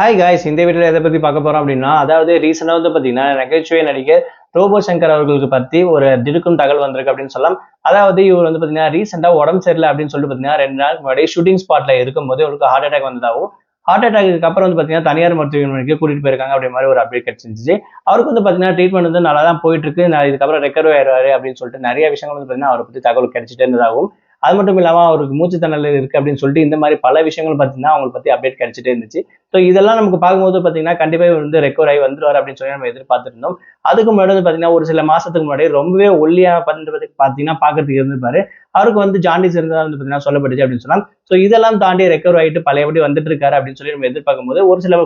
Hi guys, இந்த வீடியோல எதை பத்தி பார்க்க போறோம் அப்படின்னா, அதாவது ரீசெண்டா வந்து பாத்தீங்கன்னா நகைச்சுவை நடிகர் ரோபோ சங்கர் அவர்களுக்கு பத்தி ஒரு திடுக்கும் தகவல் வந்திருக்கு அப்படின்னு சொல்லலாம். அதாவது இவர் வந்து பாத்தீங்கன்னா ரீசெண்டா உடம்பு சரியில்லை அப்படின்னு சொல்லிட்டு பாத்தீங்கன்னா 2 நாளுக்கு முன்னாடி ஷூட்டிங் ஸ்பாட்ல இருக்கும்போது அவருக்கு ஹார்ட் அட்டாக் வந்ததாகவும், ஹார்ட் அட்டாக்கு அப்புறம் வந்து பாத்தீங்கன்னா தனியார் மருத்துவமனைக்கு கூட்டிட்டு போயிருக்காங்க அப்படி மாதிரி ஒரு அப்டேட் கிடைச்சிருந்துச்சு. அவருக்கு வந்து பாத்தீங்கன்னா ட்ரீட்மெண்ட் வந்து நல்லா தான் போயிட்டு இருக்கு. நான் இதுக்கப்புறம் ரெக்கவர் ஆயிடுவாரு அப்படின்னு சொல்லிட்டு நிறைய விஷயங்கள் வந்து பாத்தீங்கன்னா அவரை பத்தி தகவல் கிடைச்சிட்டே இருந்ததாகவும், அது மட்டும் இல்லாம அவருக்கு மூச்சு திணறல் இருக்கு அப்படின்னு சொல்லிட்டு இந்த மாதிரி பல விஷயங்கள் பாத்தீங்கன்னா அவங்களை பத்தி அப்டேட் கிடைச்சிட்டே இருந்துச்சு. ஸோ இதெல்லாம் நமக்கு பார்க்கும்போது பார்த்தீங்கன்னா, கண்டிப்பா இவர் வந்து ரெக்கவர் ஆகி வந்துருவாரு அப்படின்னு சொல்லி நம்ம எதிர்பார்த்திருந்தோம். அதுக்கு முன்னாடி வந்து பார்த்தீங்கன்னா, ஒரு சில மாசத்துக்கு முன்னாடி ரொம்பவே ஒல்லியா பண்றதுக்கு பார்த்தீங்கன்னா, பார்க்கறதுக்கு இருந்திருப்பாரு. அவருக்கு வந்து ஜாண்டிஸ் இருந்ததா வந்து பார்த்தீங்கன்னா சொல்லப்பட்டுச்சு அப்படின்னு சொல்லலாம். ஸோ இதெல்லாம் தாண்டி ரெக்கவர் ஆயிட்டு பழையபடி வந்துட்டு இருக்காரு அப்படின்னு சொல்லி நம்ம எதிர்பார்க்கும்போது, ஒரு சில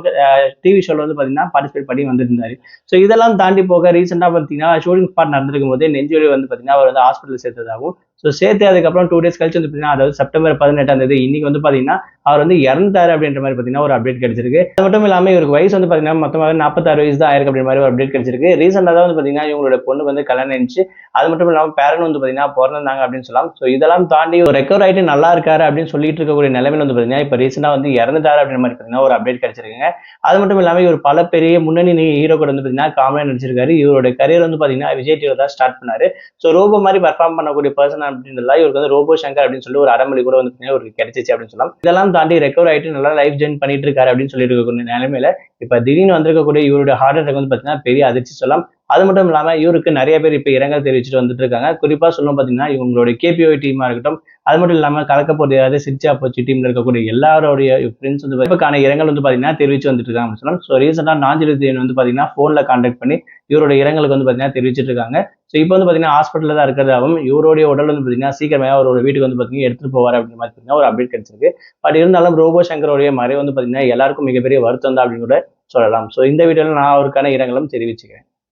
டிவி ஷோல வந்து பார்த்தீங்கன்னா, பார்ட்டிசிபேட் பண்ணி வந்திருந்தாரு. ஸோ இதெல்லாம் தாண்டி போக ரீசென்ட்டா பார்த்தீங்கன்னா, ஷூட்டிங் ஸ்பாட் நடந்திருக்கும் போதே நெஞ்சுவலி வந்து பார்த்தீங்கன்னா, அவர் வந்து ஹாஸ்பிட்டல் சேர்த்ததாகவும், ஸோ சேர்த்து அதுக்கப்புறம் 2 டேஸ் கழிச்சு வந்து பார்த்தீங்கன்னா, அதாவது செப்டம்பர் 18ஆம் தேதி இன்னைக்கு வந்து பார்த்தீங்கன்னா, அவர் வந்து இறந்துட்டாரு அப்படின்ற மாதிரி பார்த்தீங்கன்னா ஒரு அப்டேட் கிடைச்சிருக்கு. அது மட்டும் இல்லாம இவருக்கு வயசு வந்து பார்த்தீங்கன்னா, மொத்தமாவே 46 வயசு தான் ஆயிருக்கு அப்படின்ற மாதிரி ஒரு அப்டேட் கிடைச்சிருக்கு. ரீசெண்டா தான் வந்து பார்த்தீங்கன்னா, இவங்களோட பொண்ணுக்கு வந்து கல்யாணம் ஆயிடுச்சு. அது மட்டும் இல்லாம பேரன் வந்து பார்த்தீங்கன்னா பொறந்திருந்தாங்க அப்படின்னு சொல்லலாம். ஸோ இதெல்லாம் தாண்டி ஒரு ரெக்கவர் ஆயிட்டு நல்லா இருக்காரு அப்படின்னு சொல்லிட்டு இருக்கக்கூடிய நிலைமையில வந்து பார்த்தீங்கன்னா, இப்ப ரீசெண்டா வந்து இறந்துட்டாரு அப்படின்ற மாதிரி பார்த்தீங்கன்னா ஒரு அப்டேட் கிடைச்சிருக்குங்க. அது மட்டும் இல்லாம இவர் பல பெரிய முன்னணி ஹீரோ கூட வந்து பார்த்தீங்கன்னா காமெடியா நடிச்சிருக்காரு. இவரோட கரியர் வந்து பார்த்தீங்கன்னா விஜய் டிவில தான் ஸ்டார்ட் பண்ணாரு. ஸோ ரோபோ மாதிரி பெர்ஃபார்ம் பண்ணக்கூடிய பர்சன் அப்படின்றதுல இவருக்கு வந்து ரோபோ சங்கர் அப்படின்னு சொல்லி ஒரு அடமொழி கூட வந்து பார்த்தீங்கன்னா இவருக்கு கிடைச்சிச்சு அப்படின்னு சொல்லலாம். இதெல்லாம் தாண்டி ரெக்கவர் ஆயிட்டு நல்லா லைஃப் ஜெயின் பண்ணிட்டு இருக்காரு அப்படின்னு சொல்லி இருக்கக்கூடிய நிலைமையில இப்ப திடீர்னு வந்திருக்கக்கூடிய இவருடைய ஹார்ட் அட்டாக் வந்து பார்த்தீங்கன்னா பெரிய அதிர்ச்சி சொல்லலாம். அது மட்டும் இல்லாம இவருக்கு நிறைய பேர் இப்ப இரங்கல் தெரிவிச்சுட்டு வந்துட்டு இருக்காங்க. குறிப்பா சொல்லணும் பார்த்தீங்கன்னா, இவங்களுடைய கேபிஓ டீமா இருக்கட்டும், அது மட்டும் இல்லாம கலக்க போறது சிரிச்சா போச்சு டீம்ல இருக்கக்கூடிய எல்லாருடைய ஃப்ரெண்ட்ஸ் வந்து இப்பக்கான இரங்கல் வந்து பார்த்தீங்கன்னா தெரிவிச்சு வந்துட்டு இருக்காங்க அப்படின்னு சொல்லலாம். ஸோ ரீசெண்டா நாஞ்சில் வந்து பார்த்தீங்கன்னா போன்ல கான்டாக்ட் பண்ணி இவருடைய இரங்கலுக்கு வந்து பார்த்தீங்கன்னா தெரிவிச்சிட்டு இருக்காங்க. ஸோ இப்போ வந்து பார்த்தீங்கன்னா ஹாஸ்பிட்டல்ல தான் இருக்கிறதாகவும், இவருடைய உடல் வந்து பார்த்தீங்கன்னா சீக்கிரமே அவரோட வீட்டுக்கு வந்து பார்த்தீங்கன்னா எடுத்துட்டு போவார் அப்படின்ற மாதிரி பார்த்தீங்கன்னா ஒரு அப்டேட் கிடைச்சிருக்கு. பட் இருந்தாலும் ரோபோ சங்கருடைய மறைவு வந்து பார்த்தீங்கன்னா எல்லாருக்கும் மிகப்பெரிய வருத்தம் தான் அப்படின்னு கூட சொல்லலாம். ஸோ இந்த வீடியோல நான் அவருக்கான இரங்கலும் தெரிவிச்சுக்கிறேன்.